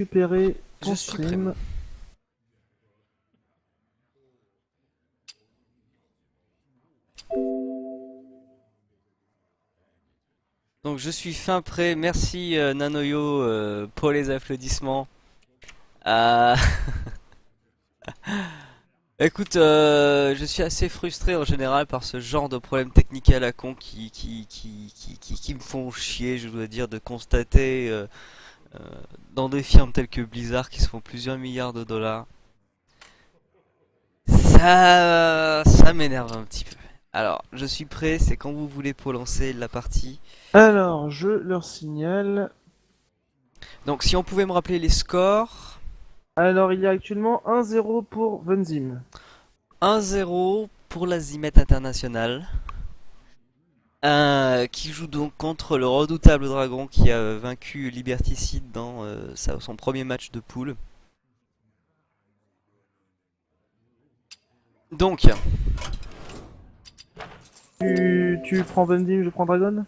récupérer ton Je suis prêt. stream. Donc je suis fin prêt. Merci Nanoyo pour les applaudissements. Euh, Écoute, je suis assez frustré en général par ce genre de problèmes techniques à la con qui me font chier, je dois dire, de constater euh, dans des firmes telles que Blizzard qui se font plusieurs milliards de dollars. Ça m'énerve un petit peu. Alors, je suis prêt, c'est quand vous voulez pour lancer la partie. Alors, je leur signale. Donc, si on pouvait me rappeler les scores. Alors, il y a actuellement 1-0 pour Venzim. 1-0 pour la Zimet International. Qui joue donc contre le redoutable Dragon qui a vaincu Liberticide dans son premier match de poule. Donc, Tu prends Venzim, je prends Dragon?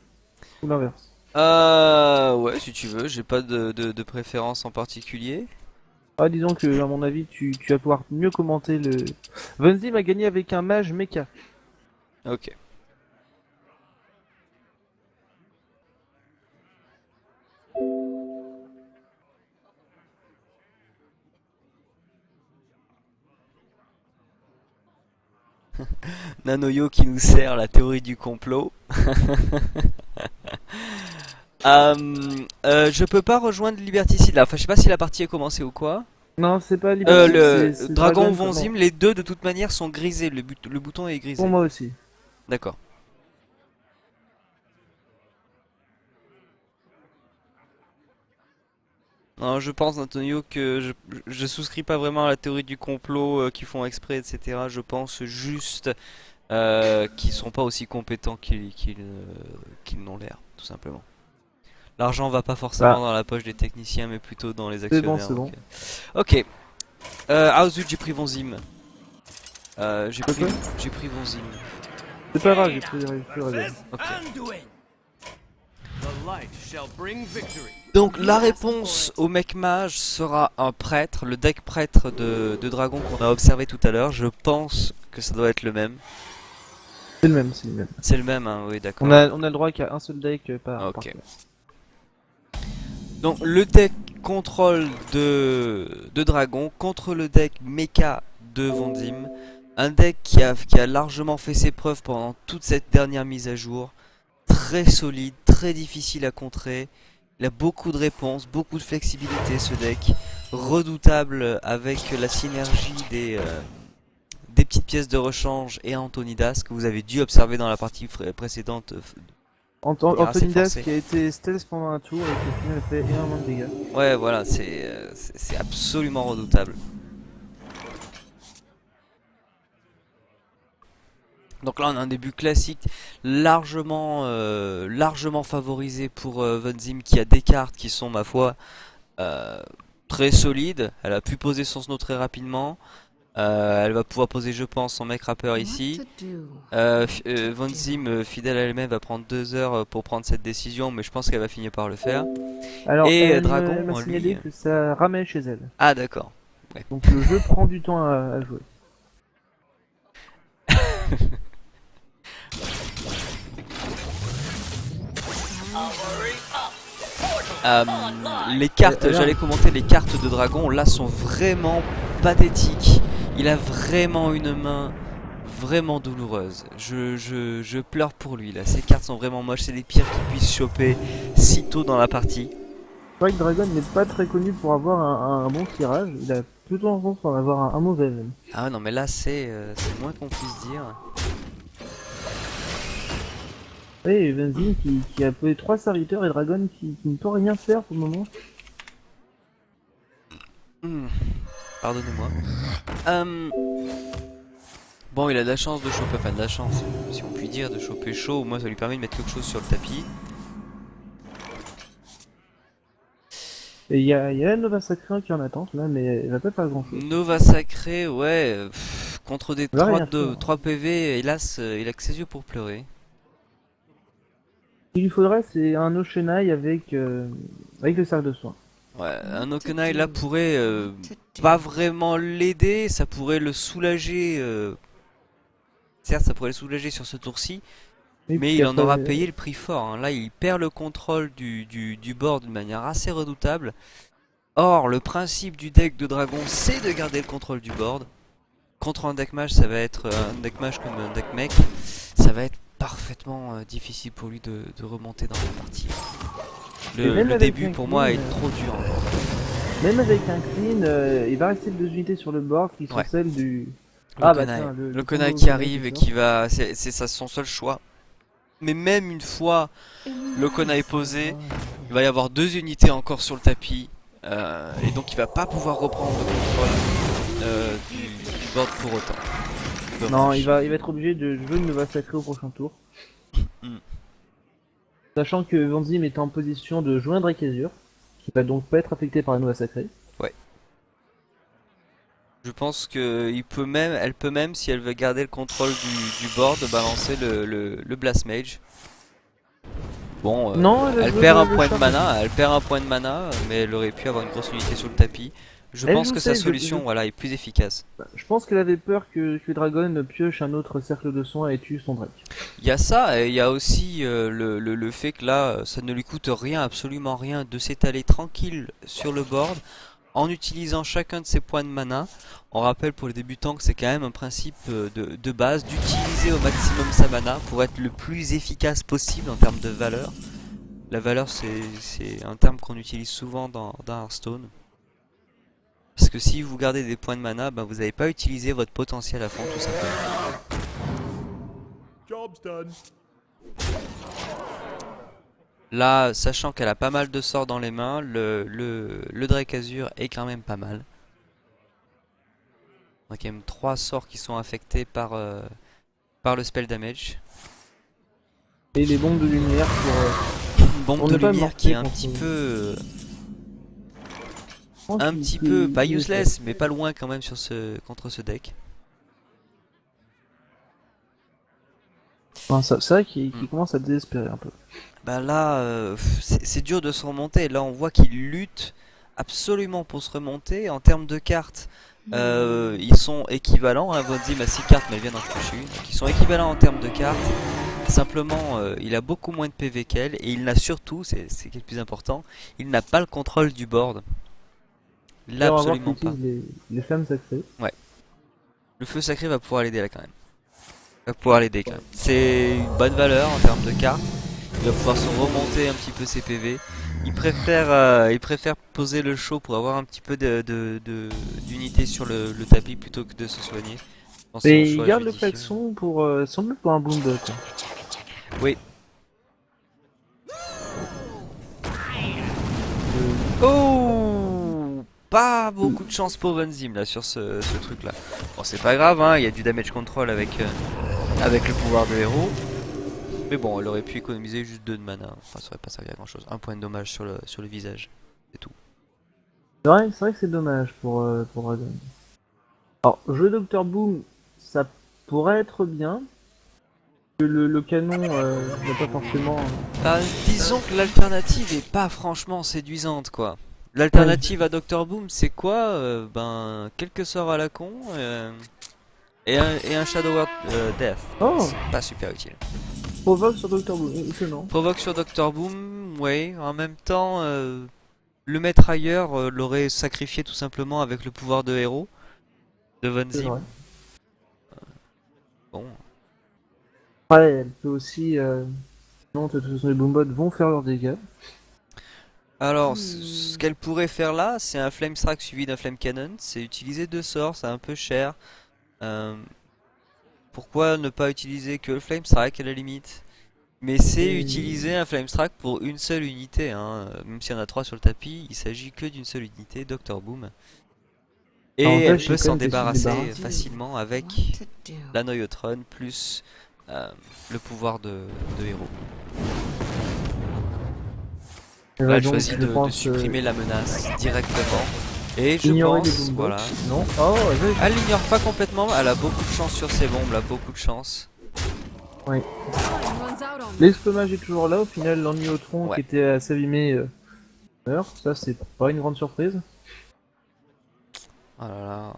Ou l'inverse? ouais, si tu veux, j'ai pas de préférence en particulier. Ah, disons que, à mon avis, tu vas pouvoir mieux commenter le. Venzim a gagné avec un mage mecha. Ok. Nanoyo qui nous sert la théorie du complot. Je peux pas rejoindre Liberticide là. Enfin, je sais pas si la partie est commencée ou quoi. Non, c'est pas Liberty, Le c'est Dragon ou Dragon. Non, Vonzim, les deux de toute manière sont grisés. Le bouton est pour grisé. moi aussi. D'accord. Non, je pense, Antonio, que je souscris pas vraiment à la théorie du complot qu'ils font exprès, etc. Je pense juste qu'ils sont pas aussi compétents qu'ils n'ont l'air, tout simplement. L'argent va pas forcément Bah, dans la poche des techniciens, mais plutôt dans les c'est bon, actionnaires. c'est Donc, bon. ok. Ah zut, j'ai pris Vonzim. J'ai De pris, quoi? j'ai pris Vonzim. C'est pas grave, j'ai pris Dragon. Ok. Donc la réponse au mec mage sera un prêtre, le deck prêtre de dragon qu'on a observé tout à l'heure. Je pense que ça doit être le même. C'est le même, c'est le même. C'est le même, hein, oui, On d'accord. a, on a le droit qu'à un seul deck par Ok. classe. Donc le deck contrôle de dragon contre le deck mecha de Vondim. Un deck qui a largement fait ses preuves pendant toute cette dernière mise à jour. Très solide, très difficile à contrer. Il a beaucoup de réponses, beaucoup de flexibilité ce deck. Redoutable avec la synergie des petites pièces de rechange et Antonidas que vous avez dû observer dans la partie précédente de manière assez Antonidas forcée. qui a été stealth pendant un tour et qui au final fait énormément de dégâts. Ouais, voilà, c'est absolument redoutable. Donc là, on a un début classique largement favorisé pour Vonzim qui a des cartes qui sont, ma foi, euh, très solides. Elle a pu poser son snow très rapidement. Elle va pouvoir poser, je pense, son mec rapper ici. Von Zim, fidèle à elle-même, va prendre 2 heures pour prendre cette décision, mais je pense qu'elle va finir par le faire. Alors, Et elle m'a Dragon, lui... signalé que ça ramait chez elle. Ah d'accord. Ouais. Donc le jeu prend du temps à jouer. Euh, les cartes, Alors, j'allais commenter les cartes de Dragon, là sont vraiment pathétiques. Il a vraiment une main vraiment douloureuse. Je pleure pour lui là. Ces cartes sont vraiment moches, c'est les pires qu'il puisse choper si tôt dans la partie. c'est vrai que Dragon n'est pas très connu pour avoir un bon tirage. Il a plutôt tendance à en avoir un mauvais même. Ah ouais, non mais là c'est moins qu'on puisse dire. Oui, Benzine qui a appelé 3 serviteurs et Dragon qui ne peut rien faire pour le moment. Hmm, pardonnez-moi. Euh, bon, il a de la chance de choper, enfin de la chance, si on peut dire, de choper chaud. Au moins, ça lui permet de mettre quelque chose sur le tapis. Et il y a la Nova Sacrée qui est en attente là, mais elle va pas faire grand chose. Nova sacré, ouais, contre des Elle va 3, rien faire. 3 PV, hélas, il a que ses yeux pour pleurer. Ce qu'il lui faudrait, c'est un Oceanai avec le cercle de soins. Ouais, un Okunai là pourrait pas vraiment l'aider, ça pourrait le soulager. Certes, ça pourrait le soulager sur ce tour-ci, Et mais puis il en après, aura payé le prix fort, hein. Là, il perd le contrôle du board d'une manière assez redoutable. Or, le principe du deck de dragon, c'est de garder le contrôle du board. Contre un deck mage, ça va être un deck mage comme un deck mech, ça va être parfaitement difficile pour lui de remonter dans la partie. et même Le avec début un pour clean, moi est trop dur encore. même avec un clean, il va rester 2 unités sur le board qui sont Ouais. celles du. Le Ah bah Konai. tiens, Le le Konai combo qui Konai arrive et sort. qui va. C'est ça son seul choix. Mais même une fois le Konai posé, il va y avoir 2 unités encore sur le tapis. Et donc il va pas pouvoir reprendre le contrôle du board pour autant. Non, Dommage. il va être obligé de jouer une Nova Sacrée au prochain tour. Hmm. Sachant que Vanzim est en position de jouer un Drake Azure, qui va donc pas être affecté par la Nova Sacrée. Ouais. Je pense que elle peut même, si elle veut garder le contrôle du board, balancer le Blast Mage. Bon, Non, elle va elle jouer perd un le point de Sharp. mana, mais elle aurait pu avoir une grosse unité sur le tapis. Je Elle pense joue que sa safe, solution, voilà, est plus efficace. je pense qu'elle avait peur que Dragon pioche un autre cercle de soins et tue son Drake. Il y a ça, et il y a aussi le fait que là, ça ne lui coûte rien, absolument rien, de s'étaler tranquille sur le board en utilisant chacun de ses points de mana. On rappelle pour les débutants que c'est quand même un principe de base d'utiliser au maximum sa mana pour être le plus efficace possible en termes de valeur. La valeur, c'est un terme qu'on utilise souvent dans Hearthstone. Parce que si vous gardez des points de mana, ben vous n'avez pas utilisé votre potentiel à fond tout simplement. Job's done. Là, sachant qu'elle a pas mal de sorts dans les mains, le Drake Azure est quand même pas mal. Donc il y a même 3 sorts qui sont affectés par le spell damage. Et les bombes de lumière Une bombe On de n'est pas lumière qui est morté un petit peu, pas useless, mais pas loin quand même contre ce deck. Enfin, c'est vrai qu'il Hmm. commence à désespérer un peu. Bah là, c'est dur de se remonter. Là, on voit qu'il lutte absolument pour se remonter. En termes de cartes, ils sont équivalents. Hein. Vodzim a 6 cartes, mais elle vient d'en toucher une. Donc, ils sont équivalents en termes de cartes. Simplement, il a beaucoup moins de PV qu'elle. Et il n'a surtout, c'est ce qui est le plus important, il n'a pas le contrôle du board. Il l'a D'ailleurs, on va voir qu'il absolument pas. utilise les flammes sacrées. Ouais. Le feu sacré va pouvoir l'aider là quand même. Va pouvoir l'aider quand même. C'est une bonne valeur en termes de cartes. Il va pouvoir se remonter un petit peu ses PV. Il préfère poser le show pour avoir un petit peu d'unité sur le tapis plutôt que de se soigner. Je pense que c'est un Et il choix garde le judicieux. klaxon pour, sans doute pour un boom bot. Oui. Euh, Oh, pas beaucoup de chance pour Venzim là sur ce truc là. Bon, c'est pas grave, hein, il y a du damage control avec le pouvoir de héros. Mais bon, elle aurait pu économiser juste 2 de mana. Enfin, ça aurait pas servi à grand chose. Un point de dommage sur le visage. C'est tout. c'est vrai que c'est dommage pour Dragon. Alors, jouer Docteur Boom, ça pourrait être bien. Que le canon n'est pas forcément. Bah, disons que l'alternative est pas franchement séduisante quoi. L'alternative à Doctor Boom, c'est quoi? Ben, quelques sorts à la con et un Shadow Word Death. Oh, C'est pas super utile. provoque sur Docteur Boom, étonnant. Provoque sur Doctor Boom, ouais. En même temps, le mettre ailleurs l'aurait sacrifié tout simplement avec le pouvoir de héros de Von C'est vrai. Zim. Bon. Ouais, elle peut aussi. Non, de toute façon, les boombots vont faire leurs dégâts. Alors, ce qu'elle pourrait faire là, c'est un Flame Strike suivi d'un Flame Cannon. C'est utiliser 2 sorts, c'est un peu cher. Euh, Pourquoi ne pas utiliser que le Flame Strike à la limite? Mais c'est Et- utiliser un Flame Strike pour une seule unité, hein. Même s'il y en a 3 sur le tapis, il s'agit que d'une seule unité, Doctor Boom. Et L'avantage, elle c'est peut quand s'en même de se débarrasser débarrasser. facilement avec la Noyotron plus le pouvoir de héros. Elle Là, va elle donc, choisit je de pense, supprimer la menace directement. Et je ignorer les pense, boombots. voilà. Non. Oh, Elle l'ignore pas complètement, elle a beaucoup de chance sur ses bombes, elle a beaucoup de chance. l'escomage est toujours là. Au final, l'ennuyotron Ouais. qui était à s'abîmer D'ailleurs, ça c'est pas une grande surprise. Oh là là.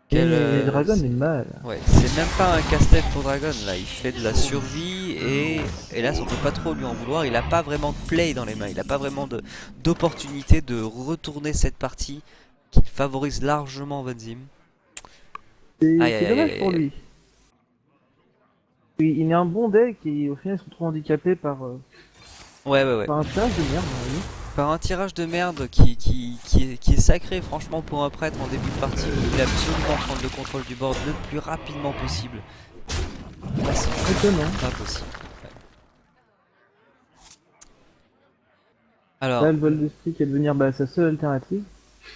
Et Quel, Dragon c'est- est mal. Ouais, c'est même pas un casse-tête pour Dragon là, il fait de la survie et hélas on peut pas trop lui en vouloir, il a pas vraiment de play dans les mains, il a pas vraiment d'opportunité de retourner cette partie qui favorise largement Von Zim. Aïe aïe C'est aïe dommage aïe pour aïe. lui. Il est un bon deck et au final il se retrouve handicapé Ouais ouais ouais. par un tirage de merde. Oui. Par un tirage de merde qui est sacré franchement pour un prêtre en début de partie, il voulait absolument prendre le contrôle du board le plus rapidement possible. Là c'est Étonnant. pas possible. Ouais. Là, Alors, le vol d'esprit qui va devenir sa seule alternative.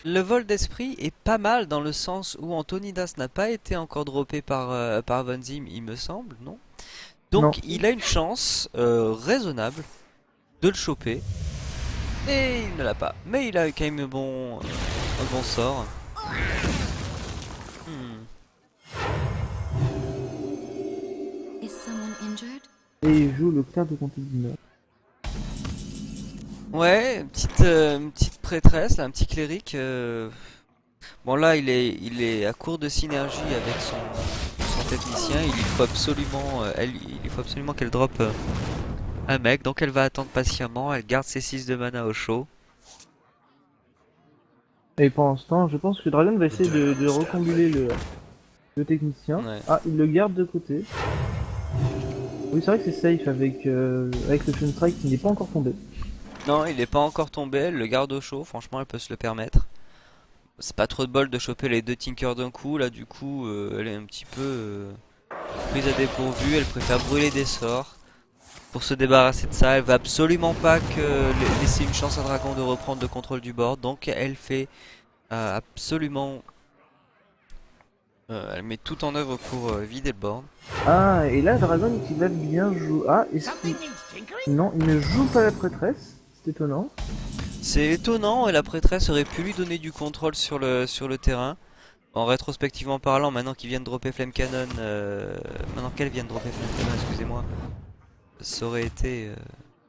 le vol d'esprit est pas mal dans le sens où Antonidas n'a pas été encore droppé par Von Zim, il me semble, non? Non. Donc il a une chance raisonnable de le choper. Et il ne l'a pas. Mais il a quand même un bon sort. Hmm. Is someone injured? Et il joue le clair de contrôle du Nord. Ouais, une petite prêtresse, là, un petit cléric. Bon là, il est à court de synergie avec son technicien. Il faut absolument qu'elle drop un mec. Donc elle va attendre patiemment. Elle garde ses 6 de mana au chaud. Et pendant ce temps, je pense que Dragon va essayer de recombuler le technicien. Ouais. Ah, il le garde de côté. Oui, c'est vrai que c'est safe avec le Fun Strike qui n'est pas encore tombé. Non, il n'est pas encore tombé. Elle le garde au chaud. Franchement, elle peut se le permettre. C'est pas trop de bol de choper les deux Tinkers d'un coup. Là, du coup, elle est un petit peu prise à dépourvu. Elle préfère brûler des sorts pour se débarrasser de ça. Elle va absolument pas laisser une chance à Dragon de reprendre le contrôle du board. Donc, elle fait absolument. Elle met tout en œuvre pour vider le board. Ah, et là, Dragon qui va bien jouer. Ah, est-ce qu'il. Non, il ne joue pas la prêtresse. C'est étonnant. C'est étonnant et la prêtresse aurait pu lui donner du contrôle sur le terrain. En rétrospectivement parlant, maintenant qu'il vient de dropper Flame Cannon, maintenant qu'elle vient de dropper Flame Cannon, excusez-moi, ça aurait été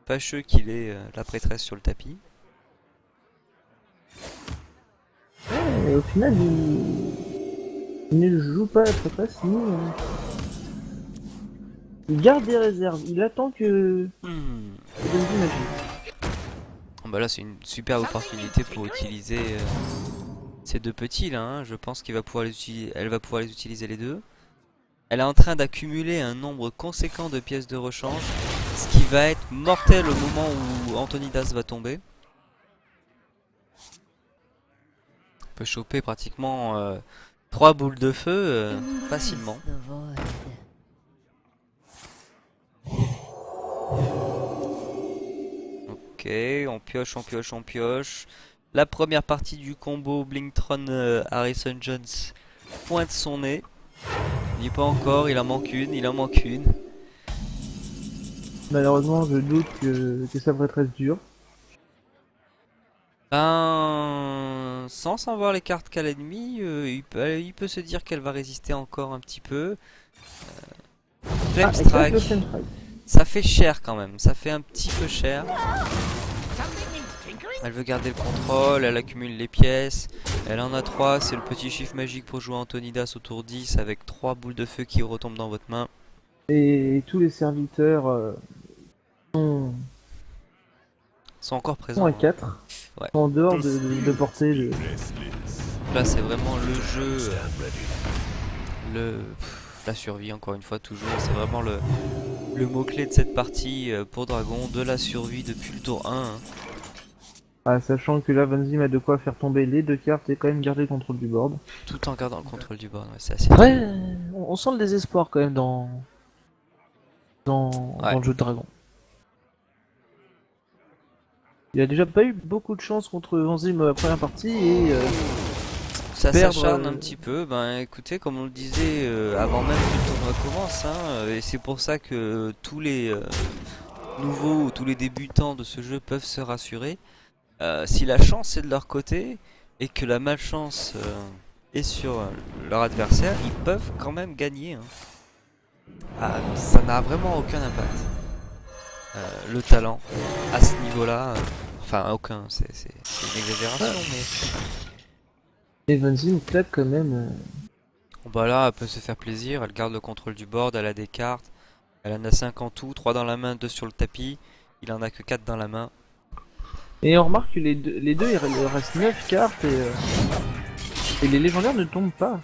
fâcheux qu'il ait la prêtresse sur le tapis. Et au final, il ne joue pas la prêtresse, ni. Il garde des réserves. Il attend que. Hmm. Il donne du magie. Bah là, c'est une super opportunité pour utiliser ces deux petits là. Hein. Je pense qu'il va pouvoir elle va pouvoir les utiliser les deux. Elle est en train d'accumuler un nombre conséquent de pièces de rechange, ce qui va être mortel au moment où Antonidas va tomber. On peut choper pratiquement 3 boules de feu facilement. Ok, on pioche, on pioche, on pioche. La première partie du combo Blinktron Harrison Jones pointe son nez. Il n'y est pas encore, il en manque une, il en manque une. Malheureusement, je doute que sa prêtresse dure. Ben, sans savoir les cartes qu'a l'ennemi, il peut se dire qu'elle va résister encore un petit peu. Flame Ah, éclate Strike, le Flame Strike. ça fait cher quand même, ça fait un petit peu cher. Elle veut garder le contrôle, elle accumule les pièces. Elle en a 3, c'est le petit chiffre magique pour jouer Antonidas autour 10 avec 3 boules de feu qui retombent dans votre main. Et tous les serviteurs sont, Sont encore sont présents. à Hein. 4. Ouais. En dehors de portée de. Là c'est vraiment le jeu, la survie encore une fois toujours. C'est vraiment le mot-clé de cette partie pour Dragon, de la survie depuis le tour 1. Hein. Ah, sachant que là, Von Zim a de quoi faire tomber les deux cartes et quand même garder le contrôle du board. Tout en gardant le contrôle du board, ouais, c'est assez Après, dur. on sent le désespoir quand même dans Ouais. le jeu de dragon. Il a déjà pas eu beaucoup de chance contre Von Zim la première partie et Ça perdre, s'acharne un petit peu. Ben écoutez, comme on le disait avant même que le tournoi commence, hein, et c'est pour ça que tous les nouveaux ou tous les débutants de ce jeu peuvent se rassurer. Si la chance est de leur côté et que la malchance est sur leur adversaire, ils peuvent quand même gagner. Hein. Ah, ça n'a vraiment aucun impact. Le talent, à ce niveau-là, Enfin, aucun, c'est une exagération, mais... Et Von Zim claque quand même. Bon, bah là, elle peut se faire plaisir, elle garde le contrôle du board, elle a des cartes, elle en a 5 en tout, 3 dans la main, 2 sur le tapis, il en a que 4 dans la main. Et on remarque que les deux il reste 9 cartes et les légendaires ne tombent pas.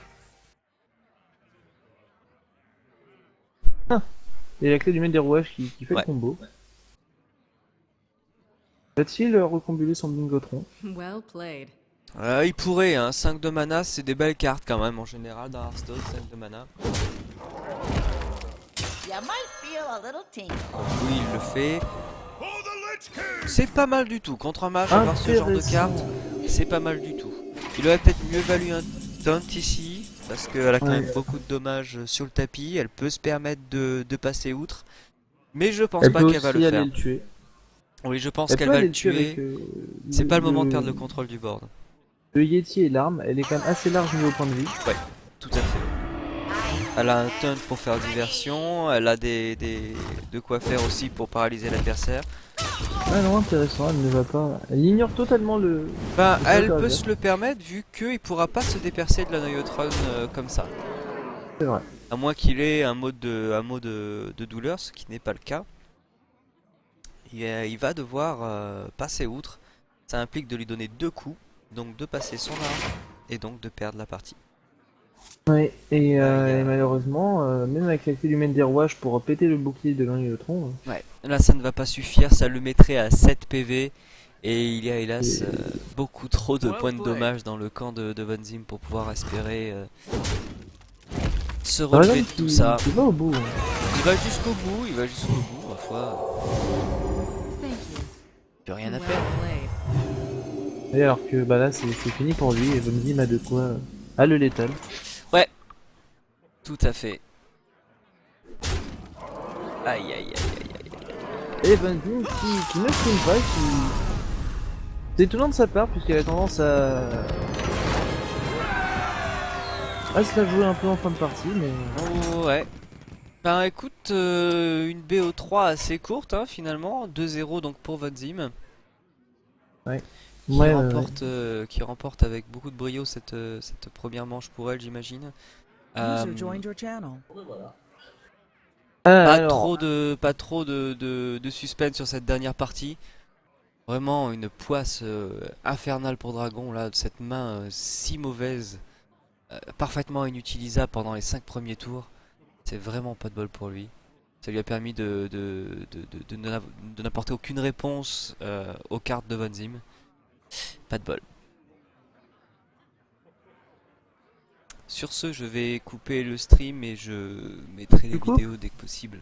Ah. Et la clé du maître des rouages qui fait Ouais. le combo. Va-t-il recombuler son bingotron? Well played. Il pourrait, hein, 5 de mana, c'est des belles cartes quand même en général dans Hearthstone, 5 de mana. You might feel a little tingle. Oui, il le fait. C'est pas mal du tout, contre un match, avoir ce genre de carte, c'est pas mal du tout. Il aurait peut-être mieux valu un taunt ici, parce qu'elle a quand Ouais. même beaucoup de dommages sur le tapis, elle peut se permettre de passer outre. Mais je pense Elle pas peut qu'elle va aussi le aller faire. le tuer. Oui, je pense Elle qu'elle peut va aller le le tuer tuer. avec, C'est pas le moment de perdre le contrôle du board. Le Yeti et l'arme, elle est quand même assez large niveau point de vie. Tout à fait. Elle a un taunt pour faire diversion, elle a de quoi faire aussi pour paralyser l'adversaire. Ah non, intéressant, elle ne va pas. Elle ignore totalement le. Bah, Le elle soldat peut adverse. se le permettre vu qu'il pourra pas se dépercer de la Noyotron comme ça. C'est vrai. À moins qu'il ait un mode de douleur, ce qui n'est pas le cas. Il va devoir passer outre. Ça implique de lui donner 2 coups, donc de passer son arme et donc de perdre la partie. Ouais, et, il y a- et malheureusement, même avec la clé du maître des rouages pour péter le bouclier de l'Angelotron, Ouais. Là, ça ne va pas suffire, ça le mettrait à 7 PV. Et il y a hélas beaucoup trop de points de dommage dans le camp de Von Zim pour pouvoir espérer se relever de tout ça. qui va au bout. Hein. Il va jusqu'au bout, ma foi. Thank you. Plus rien à Well perdre. played. Et alors que bah là c'est fini pour lui et Von Zim a de quoi. A le létal. Tout à fait. Aïe aïe aïe aïe aïe. Et Von Zim qui ne filme pas, qui. C'est étonnant de sa part puisqu'elle a tendance à se la jouer un peu en fin de partie, mais. Oh, ouais. Ben écoute, une BO3 assez courte hein, finalement. 2-0 donc pour Von Zim. Qui remporte avec beaucoup de brio cette première manche pour elle, j'imagine. User joined your channel. Pas trop de suspense sur cette dernière partie. Vraiment une poisse infernale pour Dragon là, de cette main si mauvaise, parfaitement inutilisable pendant les 5 premiers tours. C'est vraiment pas de bol pour lui. Ça lui a permis de n'apporter aucune réponse aux cartes de Von Zim. Pas de bol. Sur ce, je vais couper le stream et je mettrai les Du coup vidéos dès que possible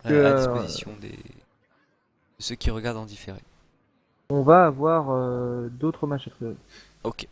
à disposition de ceux qui regardent en différé. On va avoir d'autres matchs à prévoir. Ok.